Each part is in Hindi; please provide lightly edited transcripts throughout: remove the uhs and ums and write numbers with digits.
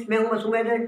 मैं हूं मासूम हैदर।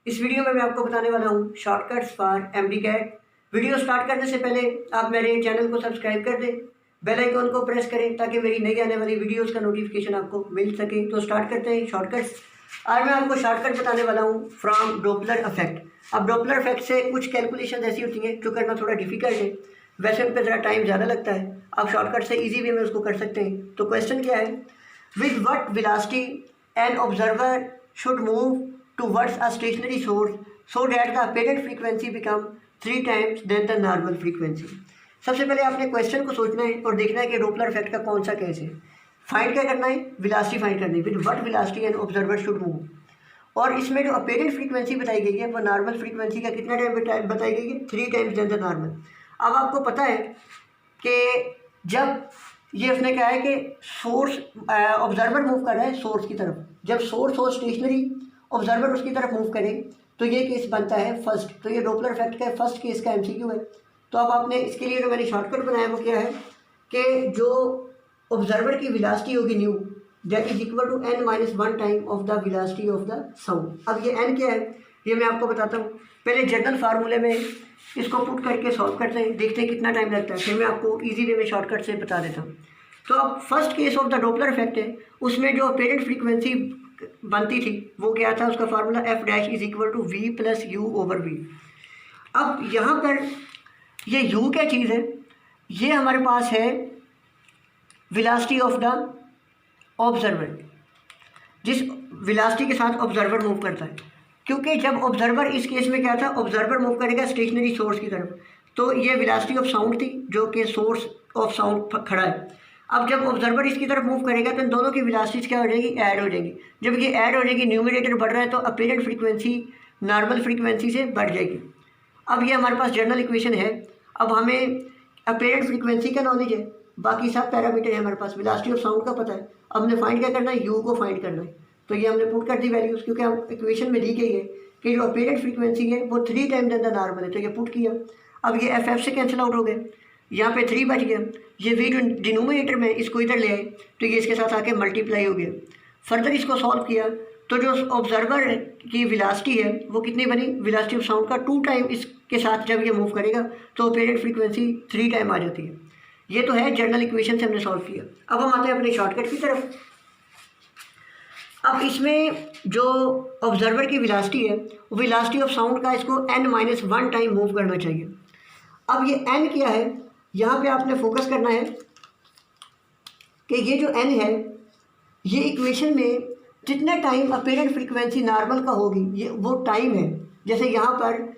इस वीडियो में मैं आपको बताने वाला हूं shortcuts for MD CAT. Video start करने से पहले आप मेरे चैनल को सब्सक्राइब कर दें, बेल आइकॉन को प्रेस करें ताकि मेरी नई आने वाली वीडियोस का नोटिफिकेशन आपको मिल सके। तो स्टार्ट करते हैं शॉर्टकट्स। आज मैं आपको शॉर्टकट बताने वाला हूँ फ्रॉम डॉपलर इफेक्ट। अब डॉपलर इफेक्ट से कुछ कैलकुलेशन ऐसी होती हैं जो करना थोड़ा डिफिकल्ट है, वैसे उन पर ज़रा टाइम ज़्यादा लगता है। आप शॉर्टकट से ईजी वे में उसको कर सकते हैं। तो क्वेश्चन क्या है, with what velocity an observer should move towards a stationary source so that the apparent frequency become 3 times than the normal frequency. सबसे पहले आपने क्वेश्चन को सोचना है और देखना है कि डॉपलर इफेक्ट का कौन सा केस है। फाइंड क्या करना है, वेलोसिटी फाइंड करनी है, with what velocity an observer should move. और इसमें जो अपेरेंट फ्रीक्वेंसी बताई गई है वो नॉर्मल फ्रीक्वेंसी का कितना टाइम बताई गई है, 3 टाइम्स देन द नॉर्मल। अब आपको पता है कि जब ये उसने कहा है कि सोर्स ऑब्जर्वर मूव कर रहा है सोर्स की तरफ, जब सोर्स हो स्टेशनरी ऑब्जर्वर उसकी तरफ मूव करे तो ये केस बनता है फर्स्ट। तो ये डॉपलर इफेक्ट का फर्स्ट केस का एमसीक्यू है। तो अब आपने इसके लिए जो मैंने शॉर्टकट बनाया वो क्या है कि जो ऑब्जर्वर की वेलोसिटी होगी new that is equal to n-1 time of the velocity of the sound. अब ये n क्या है ये मैं आपको बताता हूँ। पहले जनरल फार्मूले में इसको पुट करके सॉल्व करते हैं, देखते हैं कितना टाइम लगता है, फिर मैं आपको इजी वे में शॉर्टकट से बता देता हूँ। तो अब first case of the Doppler effect है, उसमें जो अपेरेंट फ्रीक्वेंसी बनती थी वो क्या था, उसका formula f' is equal to v plus u over v. अब यहाँ पर ये u क्या चीज़ है, ये हमारे पास है वेलोसिटी ऑफ द ऑब्जर्वर, जिस वेलोसिटी के साथ ऑब्जर्वर मूव करता है। क्योंकि जब ऑब्जर्वर इस केस में क्या था, ऑब्जर्वर मूव करेगा स्टेशनरी सोर्स की तरफ, तो ये वेलोसिटी ऑफ साउंड थी जो कि सोर्स ऑफ साउंड खड़ा है। अब जब ऑब्जर्वर इसकी तरफ मूव करेगा तो इन दोनों की वेलोसिटीज क्या हो जाएगी, ऐड हो जाएंगी। जब ये ऐड हो जाएगी, न्यूमरेटर बढ़ रहा है तो अपेरेंट फ्रीक्वेंसी नॉर्मल फ्रीक्वेंसी से बढ़ जाएगी। अब ये हमारे पास जनरल इक्वेशन है। अब हमें अपेरेंट फ्रीक्वेंसी का नॉलेज है, बाकी सब पैरामीटर है हमारे पास, वेलोसिटी ऑफ साउंड का पता है। अब हमने फाइंड क्या करना है, यू को फाइंड करना है। तो ये हमने पुट कर दी वैल्यूज़, क्योंकि हम इक्वेशन में दी गई है कि जो अपेरेंट फ्रीक्वेंसी है वो 3 टाइम देन द नॉर्मल है, तो ये पुट किया। अब ये एफ से कैंसिल आउट हो गए, यहाँ पे 3 बच गया। ये वी जो डिनोमिनेटर में इसको इधर ले आए तो ये इसके साथ आके मल्टीप्लाई हो गया। फर्दर इसको सॉल्व किया तो जो ऑब्जर्वर की वेलोसिटी है वो कितनी बनी, वेलोसिटी ऑफ साउंड का 2 टाइम इसके साथ जब ये मूव करेगा तो अपेरेंट फ्रीक्वेंसी 3 टाइम आ जाती है। ये तो है जनरल इक्वेशन से हमने सॉल्व किया। अब हम आते हैं अपने शॉर्टकट की तरफ। अब इसमें जो ऑब्जर्वर की वेलोसिटी है, वेलोसिटी ऑफ साउंड का इसको n-1 टाइम मूव करना चाहिए। अब ये n क्या है, यहाँ पे आपने फोकस करना है कि ये जो n है ये इक्वेशन में जितने टाइम अपेरेंट फ्रीक्वेंसी नॉर्मल का होगी ये वो टाइम है। जैसे यहाँ पर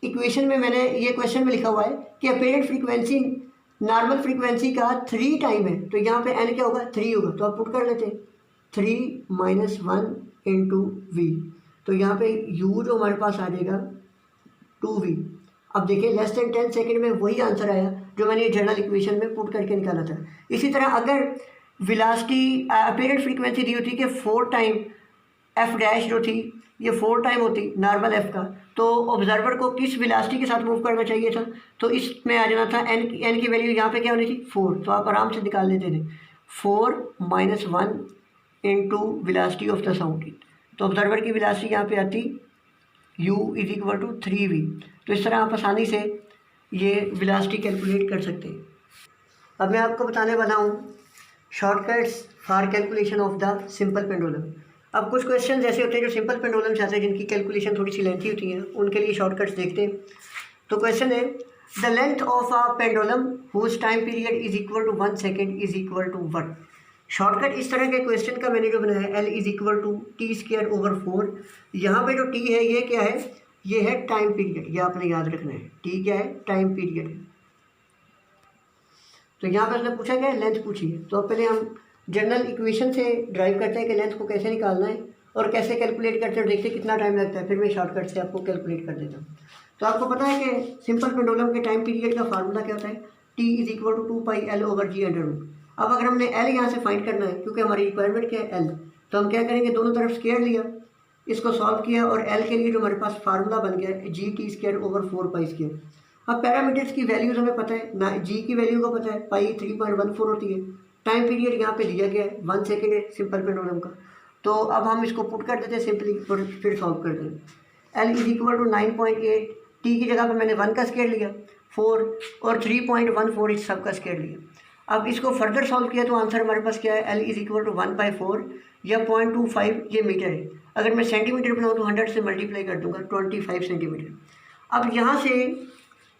इक्वेशन में मैंने ये क्वेश्चन में लिखा हुआ है कि अपेरेंट फ्रीक्वेंसी नॉर्मल फ्रीक्वेंसी का 3 टाइम है, तो यहाँ पे n क्या होगा, 3 होगा। तो आप पुट कर लेते हैं 3-1 इंटू वी, तो यहाँ पे u जो हमारे पास आ जाएगा 2v। अब देखिए लेस देन 10 सेकेंड में वही आंसर आया जो मैंने जनरल इक्वेशन में पुट करके निकाला था। इसी तरह अगर वेलोसिटी अपेरेंट फ्रीक्वेंसी दी होती कि 4 टाइम f' जो थी ये 4 टाइम होती नॉर्मल f का, तो ऑब्जर्वर को किस वेलोसिटी के साथ मूव करना चाहिए था, तो इसमें आ जाना था n की वैल्यू यहाँ पे क्या होनी थी, 4। तो आप आराम से निकाल लेते थे 4-1 into velocity of the sound. तो ऑब्जर्वर की वेलोसिटी यहाँ पे आती u is equal to 3v। तो इस तरह आप आसानी से ये वेलोसिटी कैलकुलेट कर सकते हैं। अब मैं आपको बताने वाला हूँ shortcuts for calculation of the simple pendulum. अब कुछ क्वेश्चन ऐसे होते हैं जो सिंपल पेंडुलम से आते हैं जिनकी कैलकुलेशन थोड़ी सी लेंथी होती है, उनके लिए शॉर्टकट्स देखते हैं। तो क्वेश्चन है, the length of a pendulum whose time period is equal to 1 second is equal to what. Shortcut इस तरह के क्वेश्चन का मैंने जो बनाया है L is equal to T²/4। यहाँ पे जो T है ये क्या है, ये है टाइम पीरियड, ये आपने याद रखना है। T क्या है, टाइम पीरियड है। तो यहाँ पे उसने पूछा क्या है, लेंथ पूछी है। तो पहले हम जनरल इक्वेशन से ड्राइव करते हैं कि लेंथ को कैसे निकालना है और कैसे कैलकुलेट करते हैं, देखते हैं कितना टाइम लगता है, फिर मैं शॉर्टकट से आपको कैलकुलेट कर देता हूँ। तो आपको पता है कि सिंपल पेंडुलम के टाइम पीरियड का फार्मूला क्या होता है, T is equal to 2πL/g²। अब अगर हमने L यहाँ से फाइंड करना है, क्योंकि हमारी रिक्वायरमेंट क्या है L, तो हम क्या करेंगे, दोनों तरफ स्क्वायर लिया, इसको सॉल्व किया और L के लिए जो हमारे पास फार्मूला बन गया है gt²/4π²। अब पैरामीटर्स की वैल्यूज़ हमें पता है ना, g की वैल्यू को पता है, पाई 3.14 होती है। टाइम पीरियड यहाँ पे दिया गया है 1 सेकेंड है सिंपल पेंडुलम का। तो अब हम इसको पुट कर देते हैं सिंपली और फिर सॉल्व कर देंगे। L is equal to 9.8, T की जगह पर मैंने 1 का स्क्वायर लिया, 4 और 3.14 इस सब का स्क्वायर लिया। अब इसको फर्दर सॉल्व किया तो आंसर हमारे पास क्या है, L इज इक्वल टू 1/4 या 0.25 ये मीटर है। अगर मैं सेंटीमीटर बनाऊँ तो 100 से मल्टीप्लाई कर दूंगा 25 सेंटीमीटर। अब यहाँ से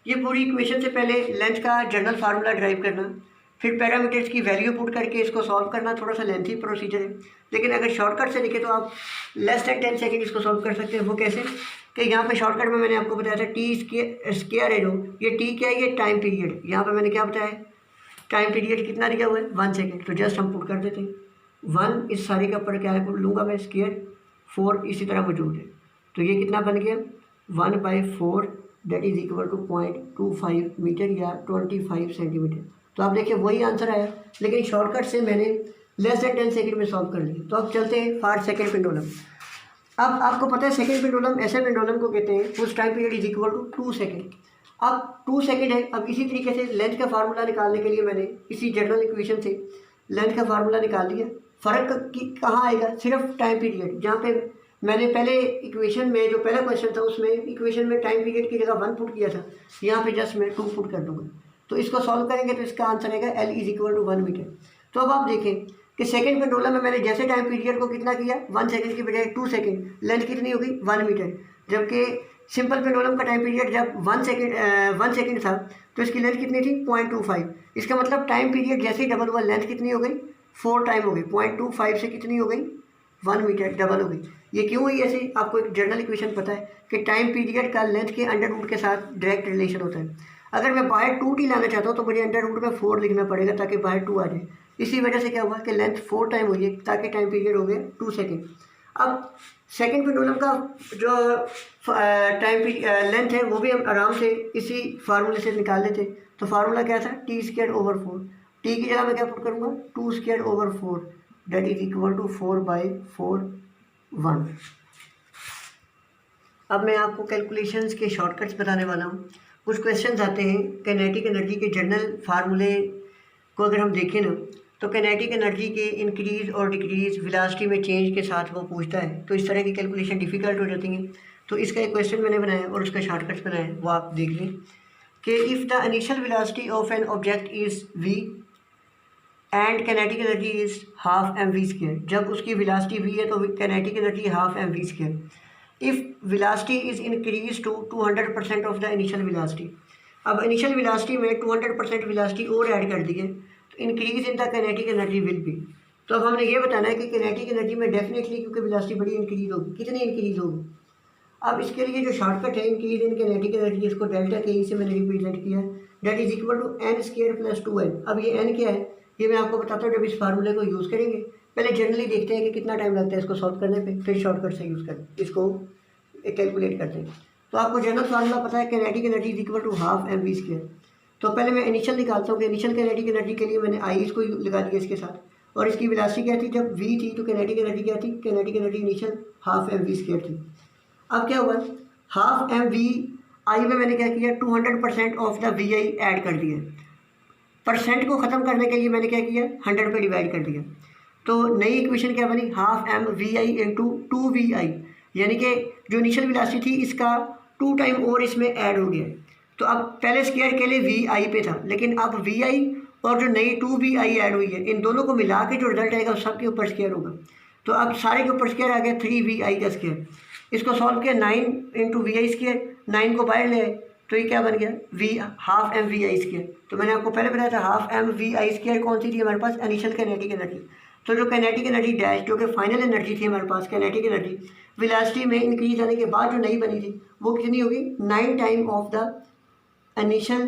ये पूरी इक्वेशन से पहले लेंथ का जनरल फार्मूला ड्राइव करना, फिर पैरामीटर्स की वैल्यू पुट करके इसको सॉल्व करना थोड़ा सा लेंथी प्रोसीजर है, लेकिन अगर शॉर्टकट से लिखे तो आप लेस दैन 10 सेकेंड इसको सॉल्व कर सकते हैं। वो कैसे कि यहाँ पे शॉर्टकट में मैंने आपको बताया था टी स्क्वायर है, जो ये टी क्या है, ये टाइम पीरियड। यहाँ पे मैंने क्या बताया, टाइम पीरियड कितना दिया हुआ है 1 सेकेंड, तो जस्ट हम पुट कर देते हैं 1 इस सारे के ऊपर क्या है लूँगा मैं स्क्वायर, 4 इसी तरह मौजूद है, तो ये कितना बन गया 1/4 that is equal to 0.25 metre या 25 सेंटीमीटर। तो आप देखिए वही आंसर आया, लेकिन शॉर्टकट से मैंने लेस दैन 10 सेकेंड में सॉल्व कर लिया। तो अब चलते हैं फॉर सेकेंड पेंडुलम। अब आपको पता है सेकेंड पेंडुलम ऐसे पेंडुलम को कहते हैं उस time period is equal to 2 second. अब 2 सेकेंड है। अब इसी तरीके से लेंथ का फार्मूला निकालने के लिए मैंने इसी जनरल इक्वेशन से लेंथ का फार्मूला निकाल लिया। फ़र्क कहाँ आएगा, सिर्फ टाइम पीरियड। जहाँ पे मैंने पहले इक्वेशन में जो पहला क्वेश्चन था उसमें इक्वेशन में टाइम पीरियड की जगह 1 पुट किया था, यहाँ पे जस्ट मैं 2 पुट कर दूंगा। तो इसको सॉल्व करेंगे तो इसका आंसर आएगा L is equal to 1 metre. तो अब आप देखें कि सेकंड पेंडुलम में मैंने जैसे टाइम पीरियड को कितना किया 1 सेकंड की बजाय 2 सेकंड, लेंथ कितनी हो गई 1 मीटर। जबकि सिंपल पेंडुलम का टाइम पीरियड जब 1 सेकंड था तो इसकी लेंथ कितनी थी 0.25। इसका मतलब टाइम पीरियड जैसे ही डबल हुआ लेंथ कितनी हो गई 4 टाइम हो गई, 0.25 से कितनी हो गई 1 मीटर, डबल हो गई। ये क्यों हुई ऐसे, आपको एक जनरल इक्वेशन पता है कि टाइम पीरियड का लेंथ के अंडर रूट के साथ डायरेक्ट रिलेशन होता है। अगर मैं बाहर 2t लाना चाहता हूँ तो मुझे अंडर रूट में 4 लिखना पड़ेगा ताकि बाहर 2 आ जाए। इसी वजह से क्या हुआ कि लेंथ 4 टाइम हुई है ताकि टाइम पीरियड हो गया 2 सेकेंड। अब सेकेंड पेंडुलम का जो टाइम लेंथ है वो भी हम आराम से इसी फार्मूले से निकाल लेते। तो फार्मूला क्या था t²/4। टी की जगह मैं क्या पुट करूँगा 2²/4 दैट इज इक्वल टू 4/4 1। अब मैं आपको कैलकुलेशंस के शॉर्टकट्स बताने वाला हूँ। कुछ क्वेश्चंस आते हैं काइनेटिक एनर्जी के जनरल फार्मूले को अगर हम देखें ना तो काइनेटिक एनर्जी के इंक्रीज़ और डिक्रीज़ वेलोसिटी में चेंज के साथ वो पूछता है, तो इस तरह की कैलकुलेशन डिफ़िकल्ट हो जाती हैं। तो इसका एक क्वेश्चन मैंने बनाया और उसका शॉर्टकट्स बनाया है, वो आप देख लें कि if the initial velocity of an object is v and kinetic energy is ½ mv²। जब उसकी वेलोसिटी v है तो kinetic energy ½ mv²। If velocity is increase to 200% of the initial velocity. अब इनिशियल वेलोसिटी में 200% वेलोसिटी और ऐड कर दी है तो increase in the kinetic energy will be. तो अब हमने ये बताना है कि काइनेटिक एनर्जी में डेफिनेटली क्योंकि वेलोसिटी बड़ी इंक्रीज होगी, कितनी इंक्रीज होगी। अब इसके लिए जो शॉर्टकट है इंक्रीज इन काइनेटिक एनर्जी, इसको डेल्टा के से मैंने रिप्रेजेंट किया है, that is equal to n² + 2n। अब ये n क्या है ये मैं आपको बताता हूँ जब इस फार्मूले को यूज़ करेंगे। पहले जनरली देखते हैं कि कितना टाइम लगता है इसको सॉल्व करने पे, फिर शॉर्टकट से यूज़ करें इसको कैलकुलेट करते हैं। तो आपको जनरल फार्मूला पता है kinetic energy is equal to ½ mv²। तो पहले मैं इनिशियल निकालता हूँ कि इनिशियल काइनेटिक एनर्जी के लिए मैंने आई इसको लगा दिया इसके साथ, और इसकी वेलोसिटी क्या थी जब v थी तो काइनेटिक एनर्जी क्या थी, काइनेटिक एनर्जी इनिशियल ½ mv² थी। अब क्या हुआ ½ mv आई में मैंने क्या किया 200% ऑफ द vi ऐड कर दिया। परसेंट को ख़त्म करने के लिए मैंने क्या किया 100 पे डिवाइड कर दिया। तो नई इक्वेशन क्या बनी ½ mvi इंटू 2vi, यानी कि जो इनिशियल वेलोसिटी थी इसका 2 टाइम और इसमें ऐड हो गया। तो अब पहले स्क्वायर के लिए vi पे था, लेकिन अब vi और जो नई 2vi ऐड हुई है इन दोनों को मिला के जो रिजल्ट आएगा सब के ऊपर स्क्वायर होगा। तो अब सारे के ऊपर स्क्वायर आ गया 3vi का स्क्वायर। इसको सॉल्व किया 9 इंटू vi², 9 को बाहर ले आए तो ये क्या बन गया ½ mvi²। तो मैंने आपको पहले बताया था ½ mvi² कौन सी थी हमारे पास, इनिशियल काइनेटिक एनर्जी। तो जो काइनेटिक एनर्जी डैश जो कि फाइनल एनर्जी थी हमारे पास काइनेटिक एनर्जी वेलोसिटी में इंक्रीज आने के बाद जो नई बनी थी वो कितनी होगी 9 time of the initial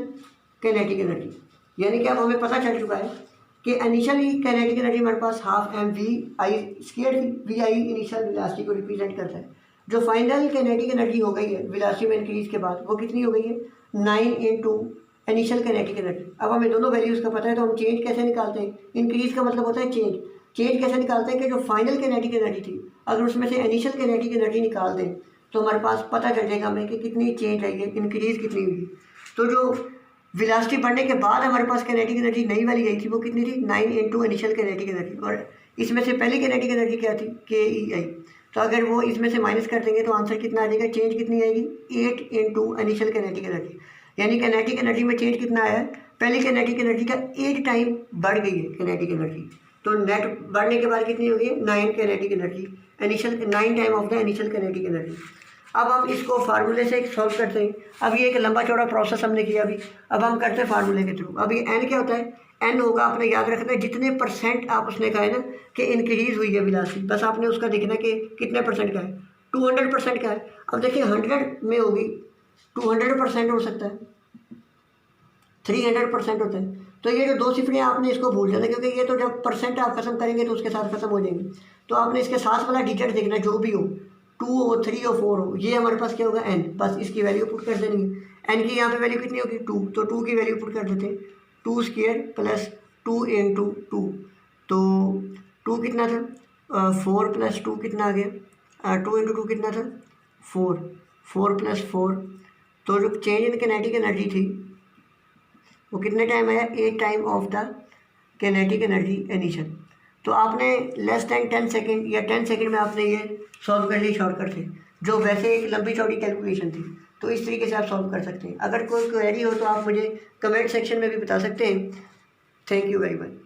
kinetic energy. यानी कि अब हमें पता चल चुका है कि इनिशियल काइनेटिक एनर्जी हमारे पास ½ mvi² थी। vi इनिशियल वेलोसिटी को रिप्रेजेंट करता है। जो फाइनल काइनेटिक एनर्जी हो गई है वेलोसिटी में इंक्रीज के बाद वो कितनी हो गई है 9 इंटू इनिशियल काइनेटिक एनर्जी। अब हमें दोनों वैल्यूज़ का पता है तो हम चेंज कैसे निकालते हैं, इंक्रीज का मतलब होता है चेंज। चेंज कैसे निकालते हैं कि जो फाइनल काइनेटिक एनर्जी थी अगर उसमें से इनिशियल काइनेटिक एनर्जी निकाल दें तो हमारे पास पता चल जाएगा हमें कि कितनी चेंज आई है, इंक्रीज कितनी हुई। तो जो वेलोसिटी बढ़ने के बाद हमारे पास काइनेटिक एनर्जी नई वाली गई थी वो कितनी थी 9 इंटू इनिशियल काइनेटिक एनर्जी, और इसमें से पहले किनेटिक एनर्जी क्या थी, KEI। तो अगर वो इसमें से माइनस कर देंगे तो आंसर कितना आ जाएगा, चेंज कितनी आएगी, 8 इंटू इनिशियल किनेटिक एनर्जी। यानी किनेटिक एनर्जी में चेंज कितना आया है, पहले किनेटिक एनर्जी का 8 टाइम बढ़ गई है किनेटिक एनर्जी। तो नेट बढ़ने के बाद कितनी होगी, 9 kinetic energy, initial 9 time of the initial kinetic energy. अब हम इसको फार्मूले से सॉल्व करते हैं। अब ये एक लंबा चौड़ा प्रोसेस हमने किया अभी, अब हम करते हैं फार्मूले के थ्रू। अब ये एन क्या होता है, एन होगा, आपने याद रखना है जितने परसेंट आप उसने कहा है ना कि इंक्रीज हुई है वेलोसिटी, बस आपने उसका देखना कि कितने परसेंट का है, 200% का है। अब देखिए 100 में होगी 200% हो सकता है, 300% होता है। तो ये जो दो सिफरें आपने इसको भूल जाना, क्योंकि ये तो जब परसेंट आप खत्म करेंगे तो उसके साथ खत्म हो जाएंगे। तो आपने इसके साथ वाला डिजिट देखना, जो भी हो, 2 हो, 3 हो, 4 हो, ये हमारे पास क्या होगा, एन। बस इसकी वैल्यू पुट कर देनी है। एन की यहाँ पे वैल्यू कितनी होगी, 2, तो 2 की वैल्यू पुट कर देते हैं, 2 स्क्वायर प्लस 2 इंटू 2। तो 2 कितना था, 4 प्लस 2 कितना आ गया, 2 इंटू 2 कितना था, 4, 4 प्लस 4। तो जो चेंज इन किनेटिक एनर्जी थी वो कितने टाइम आया, 8 time of the kinetic energy initial. तो आपने लेस देन 10 सेकेंड या 10 सेकेंड में आपने ये सॉल्व कर ली शॉर्टकट से, जो वैसे एक लंबी चौड़ी कैलकुलेशन थी। तो इस तरीके से आप सॉल्व कर सकते हैं। अगर कोई क्वेरी हो तो आप मुझे कमेंट सेक्शन में भी बता सकते हैं। Thank you very much.